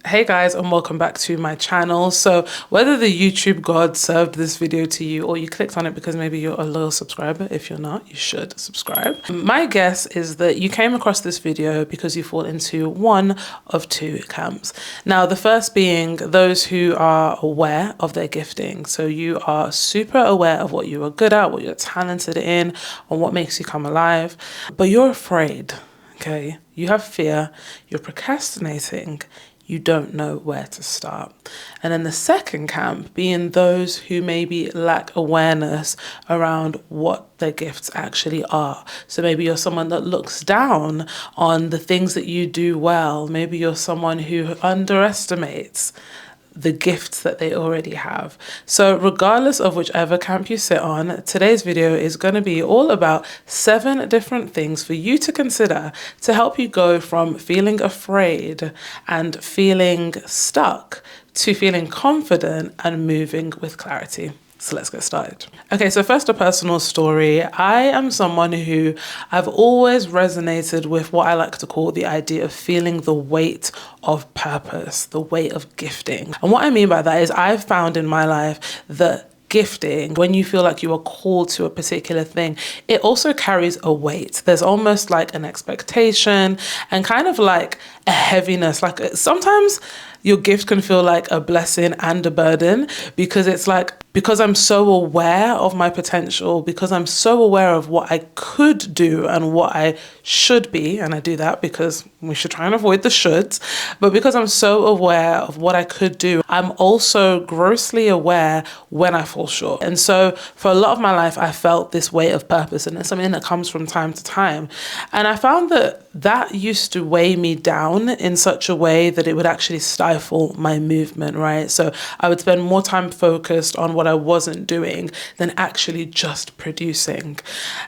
Hey guys, and welcome back to my channel. So whether the YouTube god served this video to you or you clicked on it because maybe you're a loyal subscriber, if you're not, you should subscribe. My guess is that you came across this video because you fall into one of two camps. Now, the first being those who are aware of their gifting. So you are super aware of what you are good at, what you're talented in, and what makes you come alive, but you're afraid, okay? You have fear, you're procrastinating, you don't know where to start. And then the second camp being those who maybe lack awareness around what their gifts actually are. So maybe you're someone that looks down on the things that you do well. Maybe you're someone who underestimates the gifts that they already have. So regardless of whichever camp you sit on, today's video is going to be all about 7 different things for you to consider to help you go from feeling afraid and feeling stuck to feeling confident and moving with clarity. So let's get started. Okay, so first, a personal story. I am someone who I've always resonated with what I like to call the idea of feeling the weight of purpose, the weight of gifting. And what I mean by that is I've found in my life that gifting, when you feel like you are called to a particular thing, it also carries a weight. There's almost like an expectation and kind of like a heaviness. Like sometimes your gift can feel like a blessing and a burden because it's like, because I'm so aware of my potential, because I'm so aware of what I could do and what I should be, and I do that because we should try and avoid the shoulds, but because I'm so aware of what I could do, I'm also grossly aware when I fall short. And so for a lot of my life, I felt this weight of purpose, and it's something that comes from time to time. And I found that used to weigh me down in such a way that it would actually stifle my movement, right? So I would spend more time focused on what I wasn't doing than actually just producing.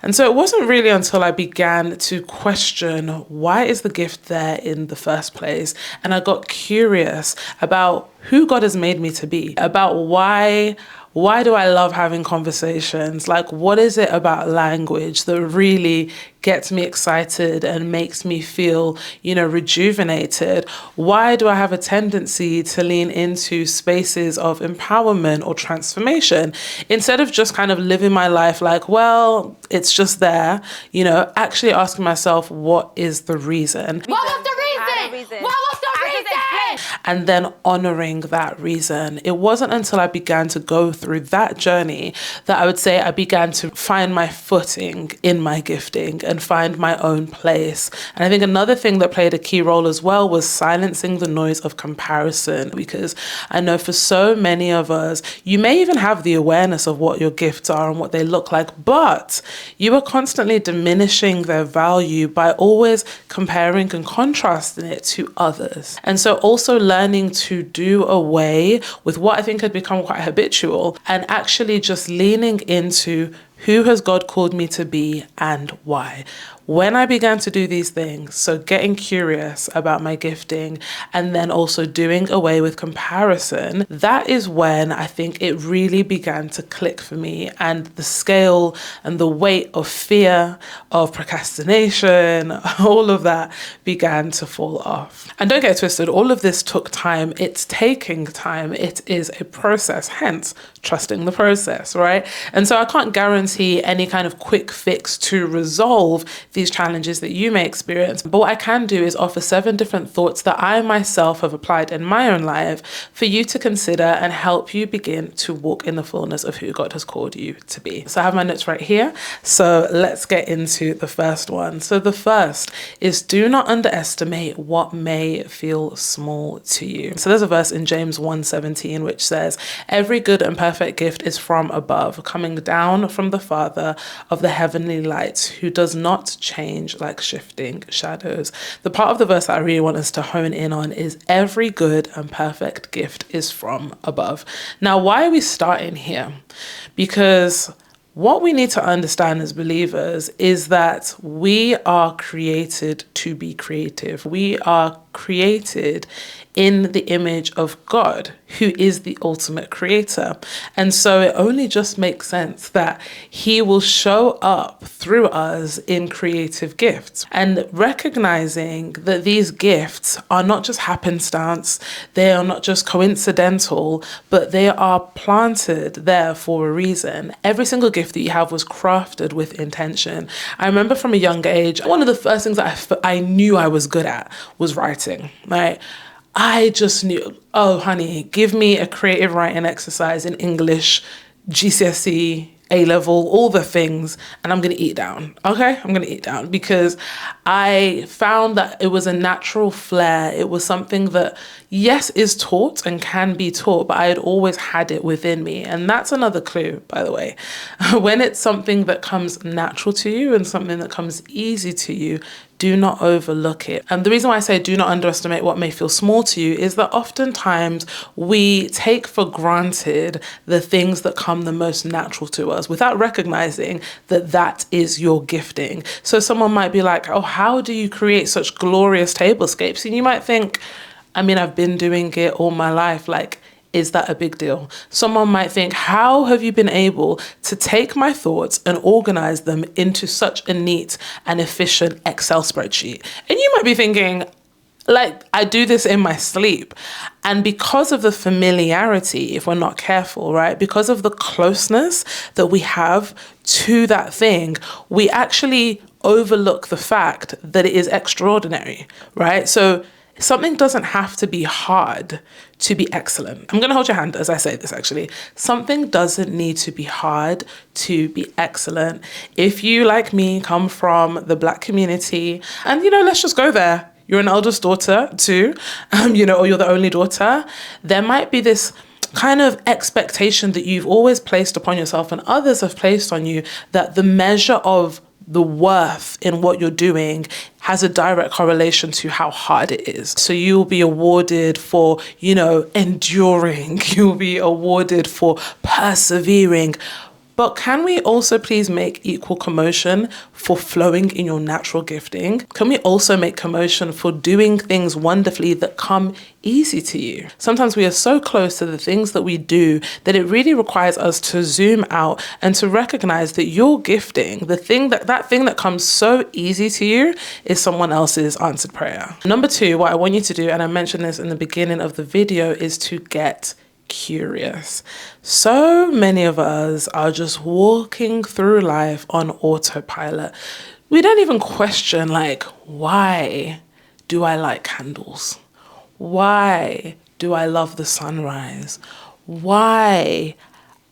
And so it wasn't really until I began to question, why is the gift there in the first place? And I got curious about who God has made me to be, about why do I love having conversations? Like, what is it about language that really gets me excited and makes me feel, rejuvenated? Why do I have a tendency to lean into spaces of empowerment or transformation instead of just kind of living my life like, well, it's just there, actually asking myself, what is the reason? What was the reason? What was the reason? And then honoring that reason. It wasn't until I began to go through that journey that I would say I began to find my footing in my gifting and find my own place. And I think another thing that played a key role as well was silencing the noise of comparison, because I know for so many of us, you may even have the awareness of what your gifts are and what they look like, but you are constantly diminishing their value by always comparing and contrasting it to others. And so also learning to do away with what I think had become quite habitual and actually just leaning into who has God called me to be and why. When I began to do these things, so getting curious about my gifting and then also doing away with comparison, that is when I think it really began to click for me, and the scale and the weight of fear, of procrastination, all of that began to fall off. And don't get twisted, all of this took time. It's taking time. It is a process, hence trusting the process, right? And so I can't guarantee any kind of quick fix to resolve these challenges that you may experience. But what I can do is offer 7 different thoughts that I myself have applied in my own life for you to consider and help you begin to walk in the fullness of who God has called you to be. So I have my notes right here. So let's get into the first one. So the first is, do not underestimate what may feel small to you. So there's a verse in James 1:17 which says, every good and perfect gift is from above, coming down from the Father of the heavenly lights, who does not change like shifting shadows. The part of the verse that I really want us to hone in on is every good and perfect gift is from above. Now, why are we starting here? Because what we need to understand as believers is that we are created to be creative. We are created in the image of God, who is the ultimate creator. And so it only just makes sense that he will show up through us in creative gifts. And recognizing that these gifts are not just happenstance, they are not just coincidental, but they are planted there for a reason. Every single gift that you have was crafted with intention. I remember from a young age, one of the first things that I knew I was good at was writing, right? I just knew, oh, honey, give me a creative writing exercise in English, GCSE, A-level, all the things, and I'm going to eat down. Okay? I'm going to eat down because I found that it was a natural flair. It was something that, yes, is taught and can be taught, but I had always had it within me. And that's another clue, by the way. When it's something that comes natural to you and something that comes easy to you, do not overlook it. And the reason why I say do not underestimate what may feel small to you is that oftentimes we take for granted the things that come the most natural to us without recognizing that that is your gifting. So someone might be like, oh, how do you create such glorious tablescapes? And you might think, I mean, I've been doing it all my life. Like, is that a big deal? Someone might think, how have you been able to take my thoughts and organize them into such a neat and efficient Excel spreadsheet? And you might be thinking, like, I do this in my sleep. And because of the familiarity, if we're not careful, right? Because of the closeness that we have to that thing, we actually overlook the fact that it is extraordinary, right? So something doesn't have to be hard to be excellent. I'm going to hold your hand as I say this, actually. Something doesn't need to be hard to be excellent. If you, like me, come from the Black community, and, let's just go there. You're an eldest daughter too, or you're the only daughter. There might be this kind of expectation that you've always placed upon yourself and others have placed on you that the measure of the worth in what you're doing has a direct correlation to how hard it is. So you'll be awarded for, enduring. You'll be awarded for persevering. But can we also please make equal commotion for flowing in your natural gifting? Can we also make commotion for doing things wonderfully that come easy to you? Sometimes we are so close to the things that we do that it really requires us to zoom out and to recognize that your gifting, that thing that comes so easy to you, is someone else's answered prayer. Number 2, what I want you to do, and I mentioned this in the beginning of the video, is to get curious. So many of us are just walking through life on autopilot. We don't even question, like, why do I like candles? Why do I love the sunrise? Why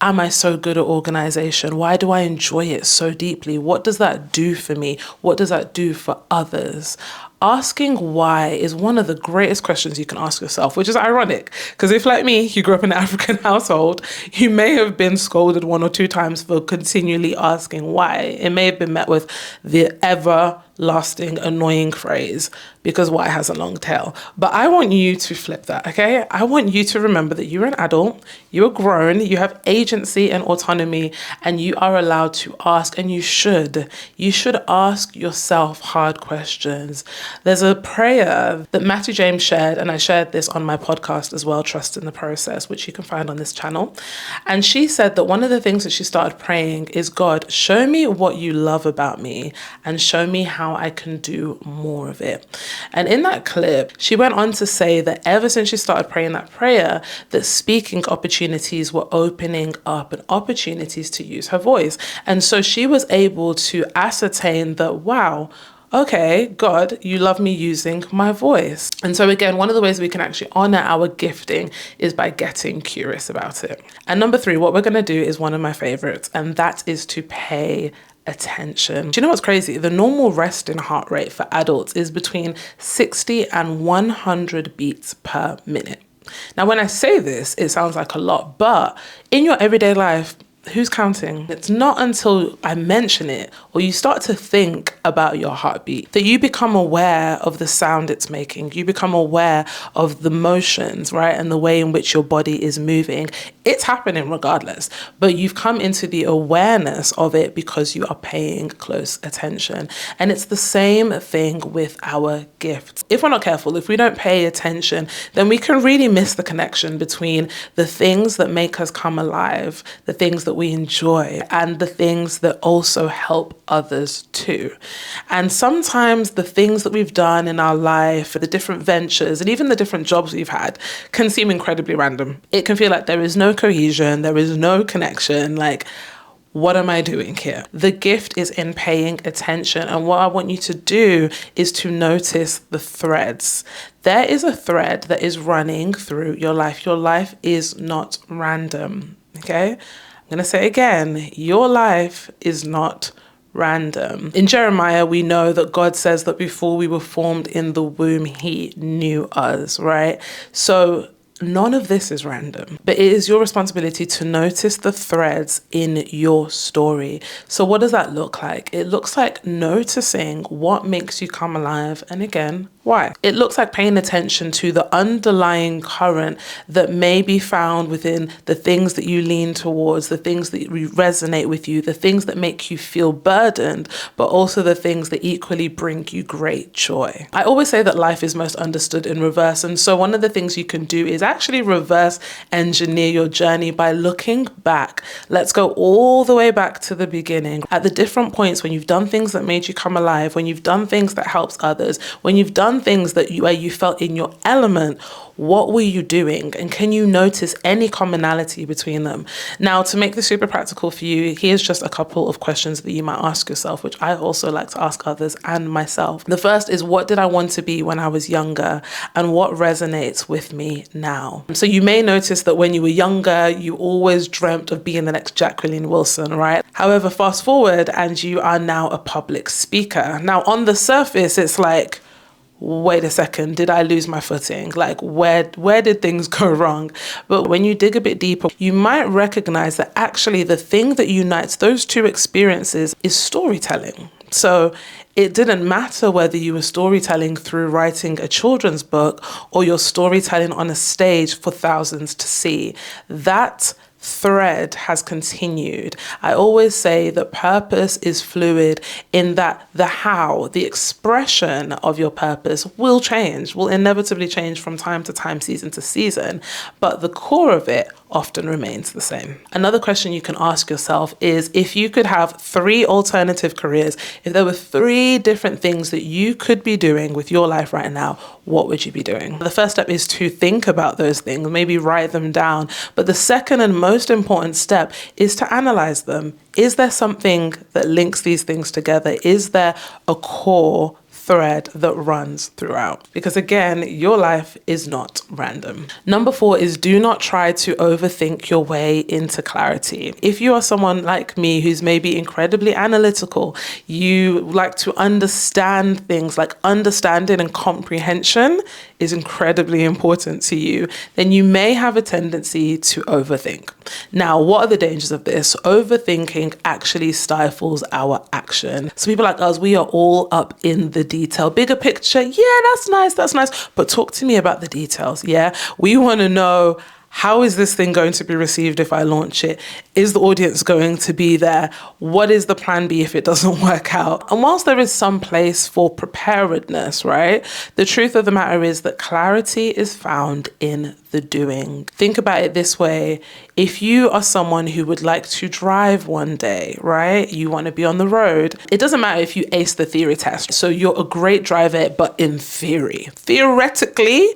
am I so good at organization? Why do I enjoy it so deeply? What does that do for me? What does that do for others? Asking why is one of the greatest questions you can ask yourself, which is ironic because if, like me, you grew up in an African household, you may have been scolded 1 or 2 times for continually asking why. It may have been met with the everlasting annoying phrase, because why has a long tail. But I want you to flip that, okay? I want you to remember that you're an adult, you're grown, you have agency and autonomy, and you are allowed to ask, and you should. You should ask yourself hard questions. There's a prayer that Matthew James shared, and I shared this on my podcast as well, Trust in the Process, which you can find on this channel. And she said that one of the things that she started praying is, God, show me what you love about me and show me how I can do more of it. And in that clip, she went on to say that ever since she started praying that prayer, that speaking opportunities were opening up and opportunities to use her voice. And so she was able to ascertain that, wow, okay, God, you love me using my voice. And so again, one of the ways we can actually honor our gifting is by getting curious about it. And number 3, what we're going to do is one of my favorites, and that is to pay attention. Do you know what's crazy? The normal resting heart rate for adults is between 60 and 100 beats per minute. Now, when I say this, it sounds like a lot, but in your everyday life, who's counting? It's not until I mention it or you start to think about your heartbeat that you become aware of the sound it's making. You become aware of the motions, right? And the way in which your body is moving. It's happening regardless, but you've come into the awareness of it because you are paying close attention. And it's the same thing with our gifts. If we're not careful, if we don't pay attention, then we can really miss the connection between the things that make us come alive, the things that we enjoy, and the things that also help others too. And sometimes the things that we've done in our life, the different ventures, and even the different jobs we've had can seem incredibly random. It can feel like there is no cohesion, there is no connection, like, what am I doing here? The gift is in paying attention. And what I want you to do is to notice the threads. There is a thread that is running through your life. Your life is not random, okay? I'm going to say again, your life is not random. In Jeremiah, we know that God says that before we were formed in the womb, he knew us, right? So none of this is random, but it is your responsibility to notice the threads in your story. So what does that look like? It looks like noticing what makes you come alive, and again, why. It looks like paying attention to the underlying current that may be found within the things that you lean towards, the things that resonate with you, the things that make you feel burdened, but also the things that equally bring you great joy. I always say that life is most understood in reverse. And so one of the things you can do is actually reverse engineer your journey by looking back. Let's go all the way back to the beginning at the different points when you've done things that made you come alive, when you've done things that helps others, when you've done things that where you felt in your element. What were you doing? And can you notice any commonality between them? Now, to make this super practical for you, here's just a couple of questions that you might ask yourself, which I also like to ask others and myself. The first is, what did I want to be when I was younger? And what resonates with me now? So you may notice that when you were younger, you always dreamt of being the next Jacqueline Wilson, right? However, fast forward and you are now a public speaker. Now, on the surface, it's like, wait a second, did I lose my footing? Like, where did things go wrong? But when you dig a bit deeper, you might recognize that actually the thing that unites those two experiences is storytelling. So it didn't matter whether you were storytelling through writing a children's book or you're storytelling on a stage for thousands to see. That thread has continued. I always say that purpose is fluid in that the how, the expression of your purpose will change, will inevitably change from time to time, season to season, but the core of it often remains the same. Another question you can ask yourself is, if you could have 3 alternative careers, if there were 3 different things that you could be doing with your life right now, what would you be doing? The first step is to think about those things, maybe write them down. But the second and most important step is to analyze them. Is there something that links these things together? Is there a core thread that runs throughout? Because again, your life is not random. Number 4 is, do not try to overthink your way into clarity. If you are someone like me who's maybe incredibly analytical, you like to understand things, like understanding and comprehension is incredibly important to you, then you may have a tendency to overthink. Now, what are the dangers of this? Overthinking actually stifles our action. So people like us, we are all up in the detail. Bigger picture, yeah, that's nice. But talk to me about the details, yeah? We want to know, how is this thing going to be received if I launch it? Is the audience going to be there? What is the plan B if it doesn't work out? And whilst there is some place for preparedness, right? The truth of the matter is that clarity is found in the doing. Think about it this way. If you are someone who would like to drive one day, right? You want to be on the road. It doesn't matter if you ace the theory test. So you're a great driver, but in theory, theoretically,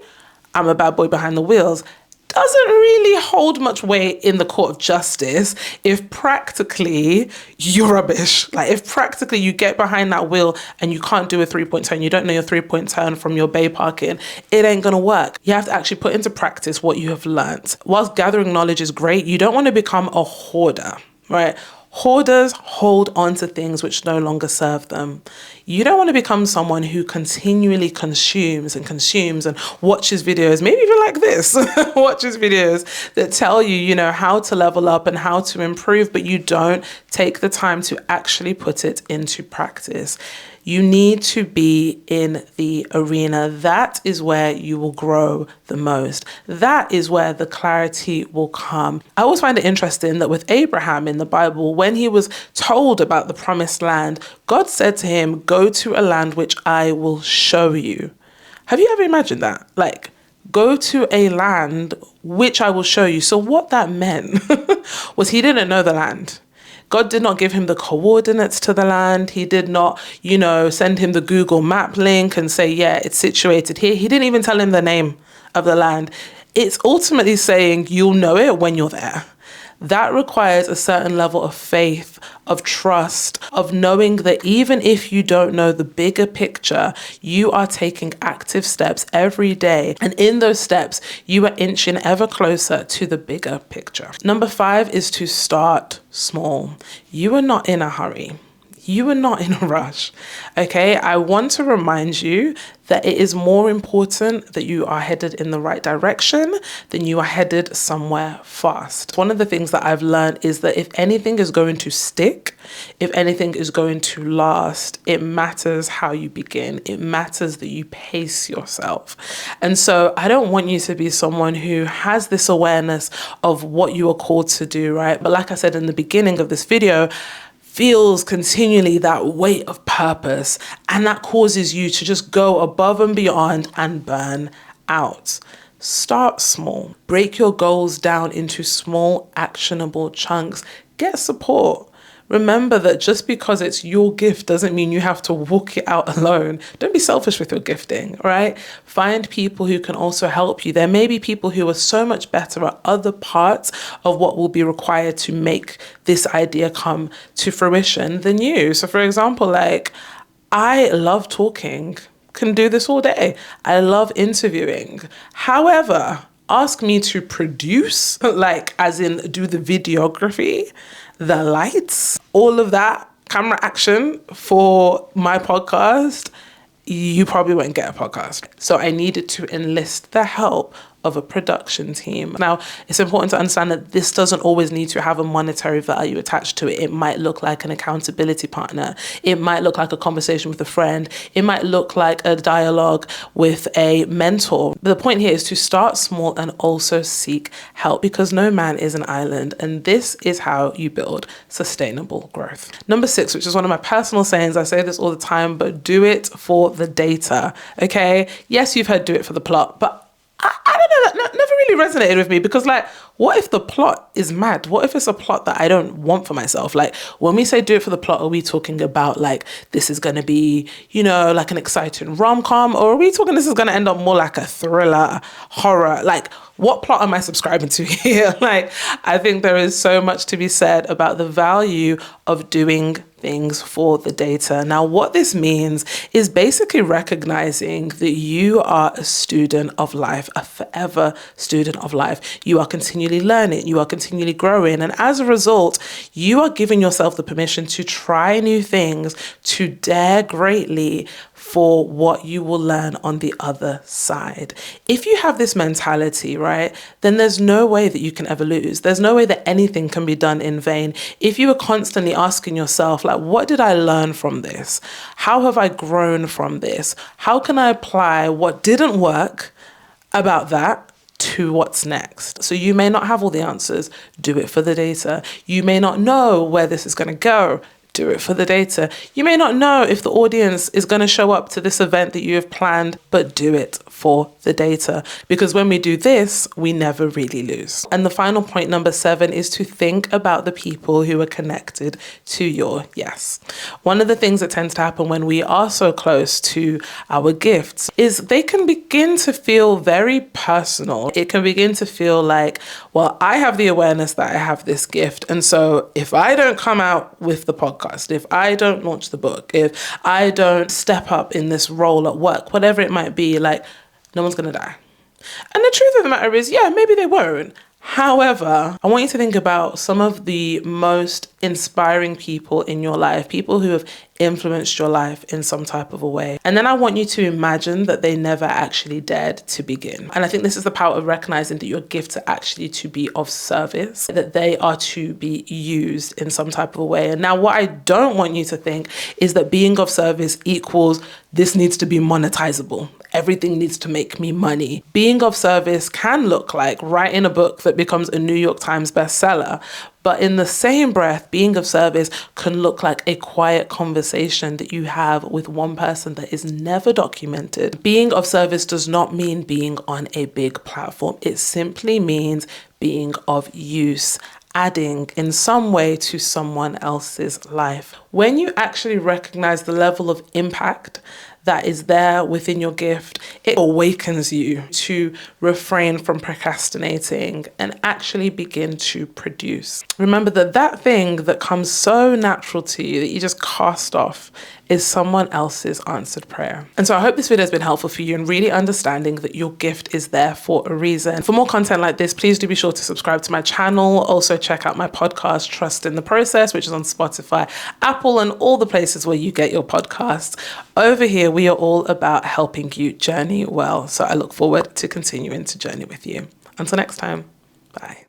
I'm a bad boy behind the wheels. Doesn't really hold much weight in the court of justice if practically you're rubbish. Like if practically you get behind that wheel and you can't do a 3-point turn, you don't know your 3-point turn from your bay parking, it ain't gonna work. You have to actually put into practice what you have learned. Whilst gathering knowledge is great, you don't want to become a hoarder, right? Hoarders hold on to things which no longer serve them. You don't want to become someone who continually consumes and watches videos, maybe even like this, watches videos that tell you, you know, how to level up and how to improve, but you don't take the time to actually put it into practice. You need to be in the arena. That is where you will grow the most. That is where the clarity will come. I always find it interesting that with Abraham in the Bible, when he was told about the promised land, God said to him, go to a land which I will show you. Have you ever imagined that? Like, go to a land which I will show you. So what that meant was he didn't know the land. God did not give him the coordinates to the land. He did not, you know, send him the Google map link and say, yeah, it's situated here. He didn't even tell him the name of the land. It's ultimately saying you'll know it when you're there. That requires a certain level of faith, of trust, of knowing that even if you don't know the bigger picture, you are taking active steps every day. And in those steps, you are inching ever closer to the bigger picture. Number 5 is to start small. You are not in a hurry. You are not in a rush, okay? I want to remind you that it is more important that you are headed in the right direction than you are headed somewhere fast. One of the things that I've learned is that if anything is going to stick, if anything is going to last, it matters how you begin. It matters that you pace yourself. And so I don't want you to be someone who has this awareness of what you are called to do, right? But like I said in the beginning of this video, feels continually that weight of purpose, and that causes you to just go above and beyond and burn out. Start small. Break your goals down into small, actionable chunks. Get support. Remember that just because it's your gift doesn't mean you have to walk it out alone. Don't be selfish with your gifting, right? Find people who can also help you. There may be people who are so much better at other parts of what will be required to make this idea come to fruition than you. So for example, like, I love talking, can do this all day. I love interviewing. However, ask me to produce, like as in do the videography, the lights, all of that, camera action for my podcast, you probably won't get a podcast. So I needed to enlist the help of a production team. Now, it's important to understand that this doesn't always need to have a monetary value attached to it. It might look like an accountability partner. It might look like a conversation with a friend. It might look like a dialogue with a mentor. But the point here is to start small and also seek help, because no man is an island. And this is how you build sustainable growth. Number 6, which is one of my personal sayings. I say this all the time, but do it for the data, okay? Yes, you've heard do it for the plot, but I don't know, that never really resonated with me, because like, what if the plot is mad? What if it's a plot that I don't want for myself? Like, when we say do it for the plot, are we talking about like, this is going to be, you know, like an exciting rom-com, or are we talking this is going to end up more like a thriller, horror? Like, what plot am I subscribing to here? Like, I think there is so much to be said about the value of doing things for the data. Now, what this means is basically recognizing that you are a student of life, a forever student of life. You are continually learning, you are continually growing. And as a result, you are giving yourself the permission to try new things, to dare greatly for what you will learn on the other side. If you have this mentality, right, then there's no way that you can ever lose. There's no way that anything can be done in vain. If you are constantly asking yourself, like, what did I learn from this? How have I grown from this? How can I apply what didn't work about that to what's next? So you may not have all the answers. Do it for the data. You may not know where this is going to go. Do it for the data. You may not know if the audience is going to show up to this event that you have planned, but do it for the data. Because when we do this, we never really lose. And the final point, number 7, is to think about the people who are connected to your yes. One of the things that tends to happen when we are so close to our gifts is they can begin to feel very personal. It can begin to feel like, well, I have the awareness that I have this gift. And so if I don't come out with the podcast, if I don't launch the book, if I don't step up in this role at work, whatever it might be, like, no one's going to die. And the truth of the matter is, yeah, maybe they won't. However, I want you to think about some of the most inspiring people in your life, people who have influenced your life in some type of a way. And then I want you to imagine that they never actually dared to begin. And I think this is the power of recognizing that your gifts are actually to be of service, that they are to be used in some type of a way. And now what I don't want you to think is that being of service equals this needs to be monetizable. Everything needs to make me money. Being of service can look like writing a book that becomes a New York Times bestseller. But in the same breath, being of service can look like a quiet conversation that you have with one person that is never documented. Being of service does not mean being on a big platform. It simply means being of use, adding in some way to someone else's life. When you actually recognize the level of impact that is there within your gift, it awakens you to refrain from procrastinating and actually begin to produce. Remember that that thing that comes so natural to you that you just cast off is someone else's answered prayer. And so I hope this video has been helpful for you in really understanding that your gift is there for a reason. For more content like this, please do be sure to subscribe to my channel. Also check out my podcast, Trust in the Process, which is on Spotify, Apple, and all the places where you get your podcasts. Over here, we are all about helping you journey well. So I look forward to continuing to journey with you. Until next time, bye.